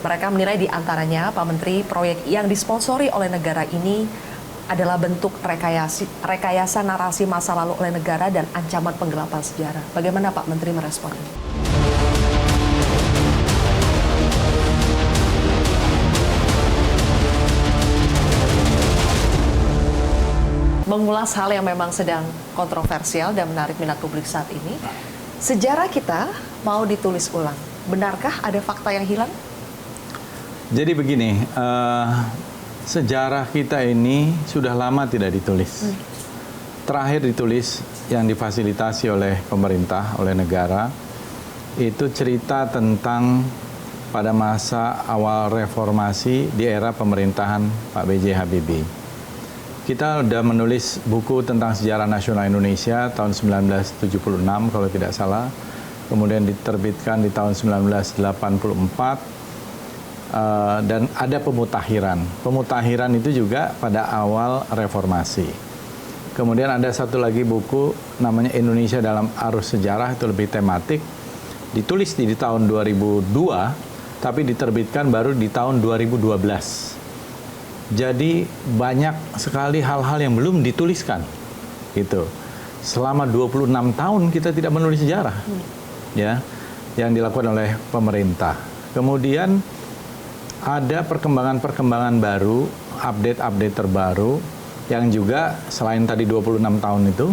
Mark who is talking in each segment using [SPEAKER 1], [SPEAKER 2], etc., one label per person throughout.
[SPEAKER 1] Mereka menilai di antaranya, Pak Menteri, proyek yang disponsori oleh negara ini adalah bentuk rekayasa narasi masa lalu oleh negara dan ancaman penggelapan sejarah. Bagaimana Pak Menteri merespon ini? Mengulas hal yang memang sedang kontroversial dan menarik minat publik saat ini, sejarah kita mau ditulis ulang. Benarkah ada fakta yang hilang?
[SPEAKER 2] Jadi begini, sejarah kita ini sudah lama tidak ditulis. Terakhir ditulis yang difasilitasi oleh pemerintah, oleh negara, itu cerita tentang pada masa awal reformasi di era pemerintahan Pak B.J. Habibie. Kita sudah menulis buku tentang sejarah nasional Indonesia tahun 1976 kalau tidak salah. Kemudian diterbitkan di tahun 1984 dan ada pemutakhiran. Pemutakhiran itu juga pada awal reformasi. Kemudian ada satu lagi buku namanya Indonesia dalam Arus Sejarah, itu lebih tematik. Ditulis di tahun 2002, tapi diterbitkan baru di tahun 2012. Jadi banyak sekali hal-hal yang belum dituliskan. Gitu. Selama 26 tahun kita tidak menulis sejarah. Ya, yang dilakukan oleh pemerintah. Kemudian ada perkembangan-perkembangan baru, update-update terbaru yang juga selain tadi 26 tahun itu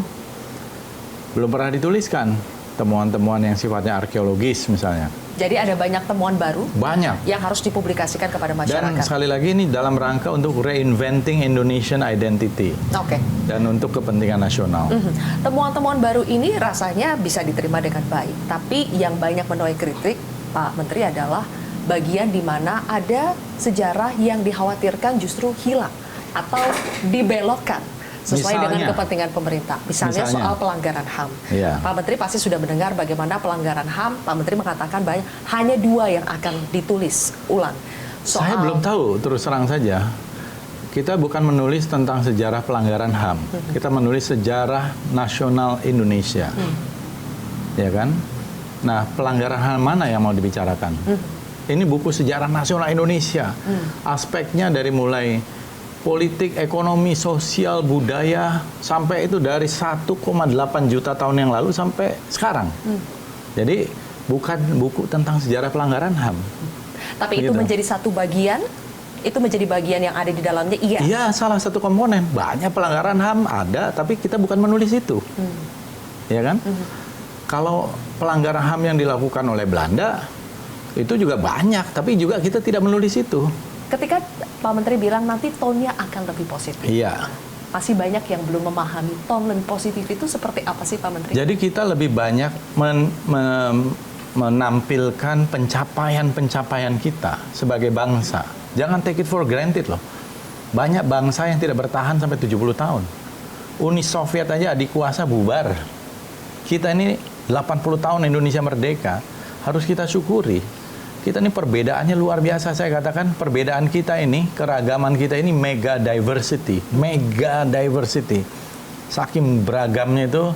[SPEAKER 2] belum pernah dituliskan. Temuan-temuan yang sifatnya arkeologis misalnya.
[SPEAKER 1] Jadi ada banyak temuan baru yang harus dipublikasikan kepada masyarakat.
[SPEAKER 2] Dan sekali lagi ini dalam rangka untuk reinventing Indonesian identity.
[SPEAKER 1] Oke.
[SPEAKER 2] Dan untuk kepentingan nasional.
[SPEAKER 1] Temuan-temuan baru ini rasanya bisa diterima dengan baik. Tapi yang banyak menuai kritik, Pak Menteri, adalah bagian di mana ada sejarah yang dikhawatirkan justru hilang atau dibelokkan sesuai dengan kepentingan pemerintah. Misalnya soal pelanggaran HAM.
[SPEAKER 2] Ya.
[SPEAKER 1] Pak Menteri pasti sudah mendengar bagaimana pelanggaran HAM. Pak Menteri mengatakan banyak, hanya 2 yang akan ditulis ulang.
[SPEAKER 2] Saya belum tahu, terus terang saja. Kita bukan menulis tentang sejarah pelanggaran HAM. Kita menulis sejarah nasional Indonesia. Ya kan? Nah, pelanggaran HAM mana yang mau dibicarakan? Ini buku sejarah nasional Indonesia. Aspeknya dari mulai politik, ekonomi, sosial, budaya, sampai itu dari 1,8 juta tahun yang lalu sampai sekarang. Jadi bukan buku tentang sejarah pelanggaran HAM.
[SPEAKER 1] Tapi itu menjadi satu bagian, itu menjadi bagian yang ada di dalamnya, iya?
[SPEAKER 2] Iya, salah satu komponen. Banyak pelanggaran HAM ada, tapi kita bukan menulis itu. Ya kan? Kalau pelanggaran HAM yang dilakukan oleh Belanda, itu juga banyak, tapi juga kita tidak menulis itu.
[SPEAKER 1] Ketika Pak Menteri bilang nanti tone-nya akan lebih positif.
[SPEAKER 2] Iya.
[SPEAKER 1] Masih banyak yang belum memahami tone lebih positif itu seperti apa sih Pak Menteri?
[SPEAKER 2] Jadi kita lebih banyak menampilkan pencapaian-pencapaian kita sebagai bangsa. Jangan take it for granted loh. Banyak bangsa yang tidak bertahan sampai 70 tahun. Uni Soviet aja adik kuasa bubar. Kita ini 80 tahun Indonesia merdeka, harus kita syukuri. Kita ini perbedaannya luar biasa. Saya katakan perbedaan kita ini, keragaman kita ini mega diversity. Mega diversity. Saking beragamnya itu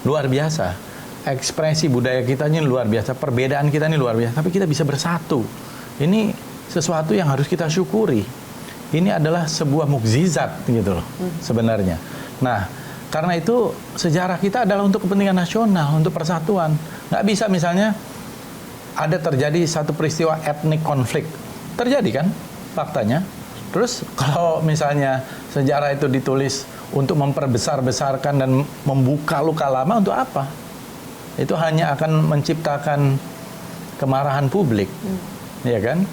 [SPEAKER 2] luar biasa. Ekspresi budaya kita ini luar biasa. Perbedaan kita ini luar biasa. Tapi kita bisa bersatu. Ini sesuatu yang harus kita syukuri. Ini adalah sebuah mukjizat gitu loh sebenarnya. Nah, karena itu sejarah kita adalah untuk kepentingan nasional, untuk persatuan. Nggak bisa misalnya ada terjadi satu peristiwa etnik konflik. Terjadi kan faktanya. Terus kalau misalnya sejarah itu ditulis untuk memperbesar-besarkan dan membuka luka lama, untuk apa? Itu hanya akan menciptakan kemarahan publik. Ya kan?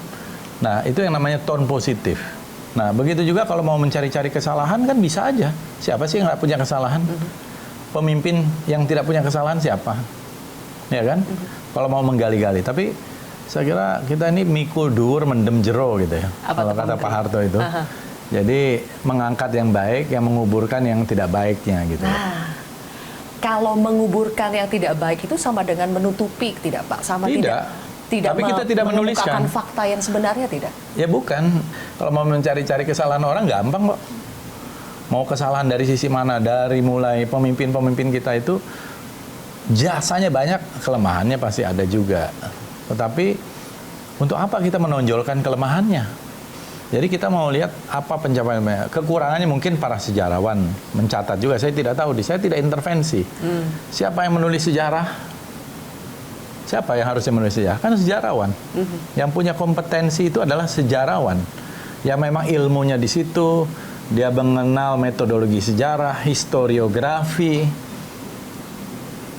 [SPEAKER 2] Nah, itu yang namanya tone positif. Nah, begitu juga kalau mau mencari-cari kesalahan kan bisa aja. Siapa sih yang nggak punya kesalahan? Pemimpin yang tidak punya kesalahan siapa? Ya kan? Kalau mau menggali-gali. Tapi saya kira kita ini mikul dur mendem jero gitu ya. Kalau kata Pak Harto itu. Jadi mengangkat yang baik, yang menguburkan yang tidak baiknya gitu.
[SPEAKER 1] Nah, kalau menguburkan yang tidak baik itu sama dengan menutupi, tidak Pak? Sama tidak
[SPEAKER 2] tapi kita tidak menuliskan
[SPEAKER 1] fakta yang sebenarnya, tidak?
[SPEAKER 2] Ya bukan. Kalau mau mencari-cari kesalahan orang gampang kok. Mau kesalahan dari sisi mana? Dari mulai pemimpin-pemimpin kita itu jasanya banyak, kelemahannya pasti ada juga. Tetapi Untuk apa kita menonjolkan kelemahannya? Jadi kita mau lihat apa pencapaiannya. Kekurangannya mungkin para sejarawan mencatat juga. Saya tidak tahu, saya tidak intervensi. Siapa yang menulis sejarah? Siapa yang harusnya menulis sejarah? Kan sejarawan. Yang punya kompetensi itu adalah sejarawan. Yang memang ilmunya di situ, dia mengenal metodologi sejarah, historiografi.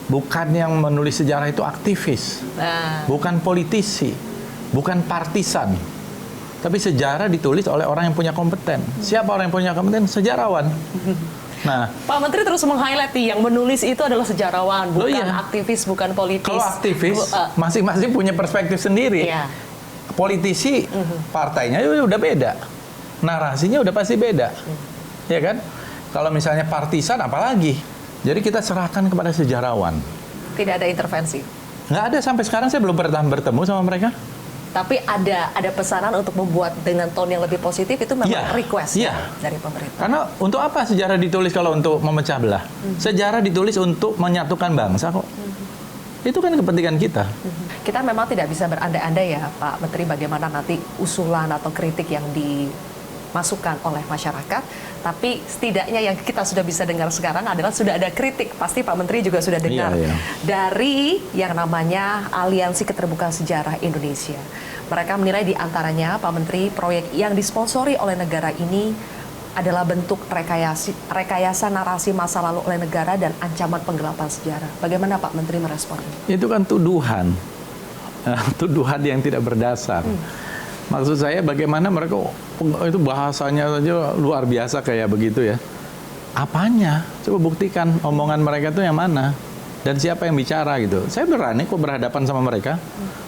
[SPEAKER 2] Bukan yang menulis sejarah itu aktivis, bukan politisi, bukan partisan. Tapi sejarah ditulis oleh orang yang punya kompeten. Siapa orang yang punya kompeten? Sejarawan. Nah,
[SPEAKER 1] Pak Menteri terus meng-highlight yang menulis itu adalah sejarawan, bukan
[SPEAKER 2] iya.
[SPEAKER 1] aktivis, bukan politis.
[SPEAKER 2] Kalau aktivis, masing-masing punya perspektif sendiri.
[SPEAKER 1] Iya.
[SPEAKER 2] Politisi, partainya udah beda. Narasinya udah pasti beda. Ya kan? Kalau misalnya partisan, apalagi? Jadi kita serahkan kepada sejarawan.
[SPEAKER 1] Tidak ada intervensi.
[SPEAKER 2] Nggak ada, sampai sekarang saya belum pernah bertemu sama mereka.
[SPEAKER 1] Tapi ada pesanan untuk membuat dengan tone yang lebih positif, itu memang request dari pemerintah.
[SPEAKER 2] Karena untuk apa sejarah ditulis kalau untuk memecah belah? Sejarah ditulis untuk menyatukan bangsa kok. Itu kan kepentingan kita.
[SPEAKER 1] Kita memang tidak bisa berandai-andai ya Pak Menteri bagaimana nanti usulan atau kritik yang dimasukkan oleh masyarakat. Tapi setidaknya yang kita sudah bisa dengar sekarang adalah sudah ada kritik. Pasti Pak Menteri juga sudah dengar dari yang namanya Aliansi Keterbukaan Sejarah Indonesia. Mereka menilai di antaranya Pak Menteri, proyek yang disponsori oleh negara ini adalah bentuk rekayasa narasi masa lalu oleh negara dan ancaman penggelapan sejarah. Bagaimana Pak Menteri merespon ini?
[SPEAKER 2] Itu kan tuduhan. Tuduhan yang tidak berdasar. Maksud saya bagaimana mereka itu bahasanya saja luar biasa kayak begitu ya. Apanya? Coba buktikan omongan mereka itu yang mana dan siapa yang bicara gitu. Saya berani kok berhadapan sama mereka.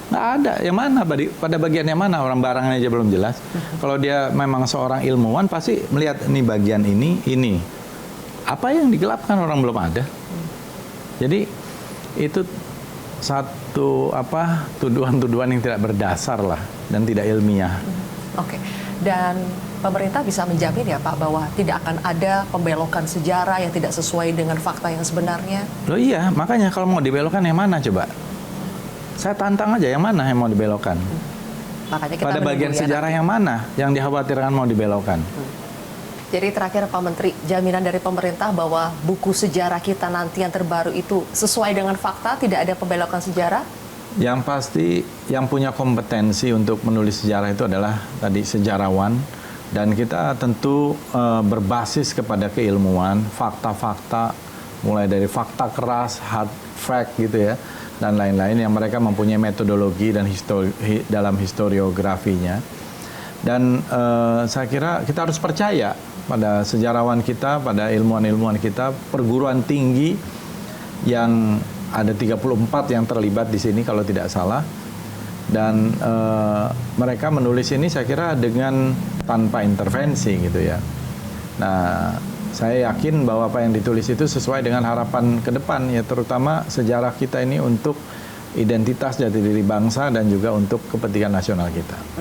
[SPEAKER 2] Nggak ada. Yang mana? Pada bagian yang mana? Orang barangnya aja belum jelas. Kalau dia memang seorang ilmuwan pasti melihat ini bagian ini. Apa yang digelapkan orang belum ada. Jadi itu satu tuduhan-tuduhan yang tidak berdasar lah dan tidak ilmiah.
[SPEAKER 1] Oke. Dan pemerintah bisa menjamin ya Pak bahwa tidak akan ada pembelokan sejarah yang tidak sesuai dengan fakta yang sebenarnya?
[SPEAKER 2] Loh iya, makanya kalau mau dibelokkan yang mana coba? Saya tantang aja yang mana yang mau dibelokkan.
[SPEAKER 1] Makanya kita
[SPEAKER 2] pada bagian sejarah yang mana yang dikhawatirkan mau dibelokkan.
[SPEAKER 1] Jadi terakhir Pak Menteri, jaminan dari pemerintah bahwa buku sejarah kita nanti yang terbaru itu sesuai dengan fakta, tidak ada pembelokan sejarah?
[SPEAKER 2] Yang pasti yang punya kompetensi untuk menulis sejarah itu adalah tadi sejarawan, dan kita tentu berbasis kepada keilmuan, fakta-fakta, mulai dari fakta keras, hard fact gitu ya, dan lain-lain yang mereka mempunyai metodologi dan dalam historiografinya. Dan saya kira kita harus percaya pada sejarawan kita, pada ilmuwan-ilmuwan kita, perguruan tinggi yang ada 34 yang terlibat di sini kalau tidak salah. Dan mereka menulis ini saya kira dengan tanpa intervensi gitu ya. Nah, saya yakin bahwa apa yang ditulis itu sesuai dengan harapan ke depan ya, terutama sejarah kita ini untuk identitas jati diri bangsa dan juga untuk kepentingan nasional kita.